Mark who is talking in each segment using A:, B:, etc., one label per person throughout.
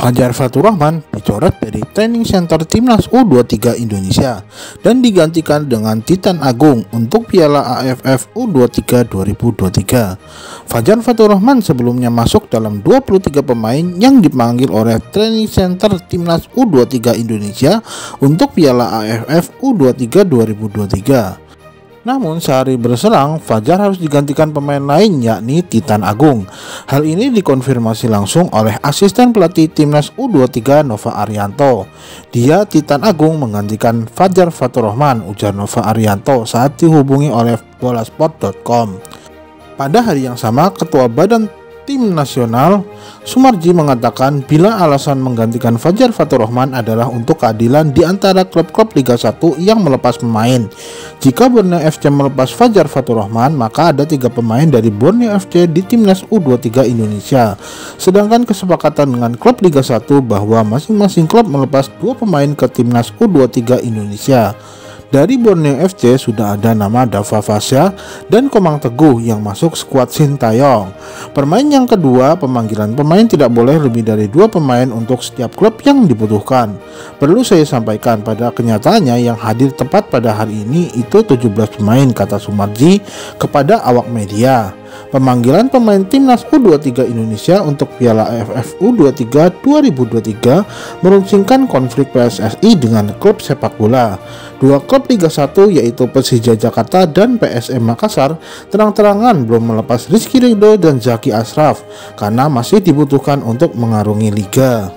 A: Fajar Faturrahman dicoret dari training center Timnas U23 Indonesia dan digantikan dengan Titan Agung untuk Piala AFF U23 2023. Fajar Faturrahman sebelumnya masuk dalam 23 pemain yang dipanggil oleh training center Timnas U23 Indonesia untuk Piala AFF U23 2023. Namun sehari berselang, Fajar harus digantikan pemain lain yakni Titan Agung. Hal ini dikonfirmasi langsung oleh asisten pelatih Timnas U23 Nova Arianto. Dia, Titan Agung, menggantikan Fajar Faturrahman, ujar Nova Arianto saat dihubungi oleh bolasport.com. Pada hari yang sama, Ketua Badan Tim Nasional Sumarji mengatakan bila alasan menggantikan Fajar Faturrahman adalah untuk keadilan di antara klub-klub Liga 1 yang melepas pemain. Jika Borneo FC melepas Fajar Faturrahman, maka ada 3 pemain dari Borneo FC di Timnas U23 Indonesia. Sedangkan kesepakatan dengan klub Liga 1 bahwa masing-masing klub melepas 2 pemain ke Timnas U23 Indonesia. Dari Borneo FC sudah ada nama Dava Fasya dan Komang Teguh yang masuk skuad Sintayong. Pemain yang kedua, pemanggilan pemain tidak boleh lebih dari 2 pemain untuk setiap klub yang dibutuhkan. Perlu saya sampaikan pada kenyataannya yang hadir tepat pada hari ini itu 17 pemain, kata Sumarji kepada awak media. Pemanggilan pemain Timnas U23 Indonesia untuk Piala AFF U23 2023 meruncingkan konflik PSSI dengan klub sepak bola. 2 klub Liga 1 yaitu Persija Jakarta dan PSM Makassar terang-terangan belum melepas Rizky Ridho dan Zaki Ashraf karena masih dibutuhkan untuk mengarungi liga.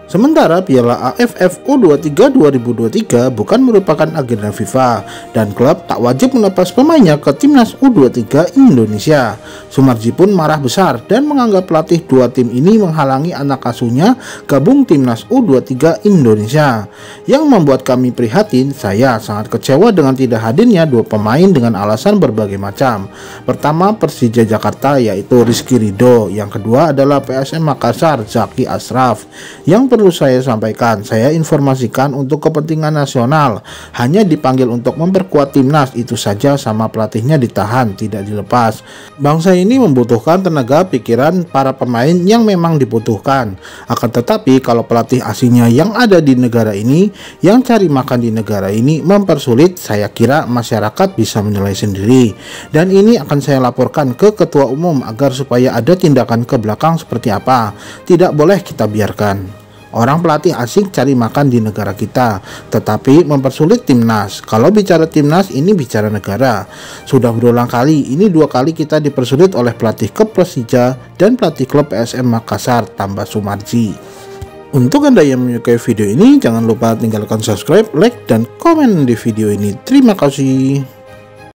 A: Sementara Piala AFF U23 2023 bukan merupakan agenda FIFA dan klub tak wajib melepas pemainnya ke Timnas U23 Indonesia. Sumarji pun marah besar dan menganggap pelatih 2 tim ini menghalangi anak asuhnya gabung Timnas U23 Indonesia. Yang membuat kami prihatin, saya sangat kecewa dengan tidak hadirnya 2 pemain dengan alasan berbagai macam. Pertama, Persija Jakarta yaitu Rizky Ridho, yang kedua adalah PSM Makassar Zaki Ashraf. Yang perlu saya sampaikan, saya informasikan untuk kepentingan nasional, hanya dipanggil untuk memperkuat timnas, itu saja, sama pelatihnya ditahan, tidak dilepas. Bangsa ini membutuhkan tenaga pikiran para pemain yang memang dibutuhkan. Akan tetapi kalau pelatih asingnya yang ada di negara ini, yang cari makan di negara ini mempersulit, saya kira masyarakat bisa menilai sendiri. Dan ini akan saya laporkan ke Ketua Umum agar supaya ada tindakan ke belakang seperti apa. Tidak boleh kita biarkan orang pelatih asing cari makan di negara kita, tetapi mempersulit timnas. Kalau bicara timnas, ini bicara negara. Sudah berulang kali, ini 2 kali kita dipersulit oleh pelatih klub Persija dan pelatih klub PSM Makassar, tambah Sumarji. Untuk Anda yang menyukai video ini, jangan lupa tinggalkan subscribe, like, dan komen di video ini. Terima kasih.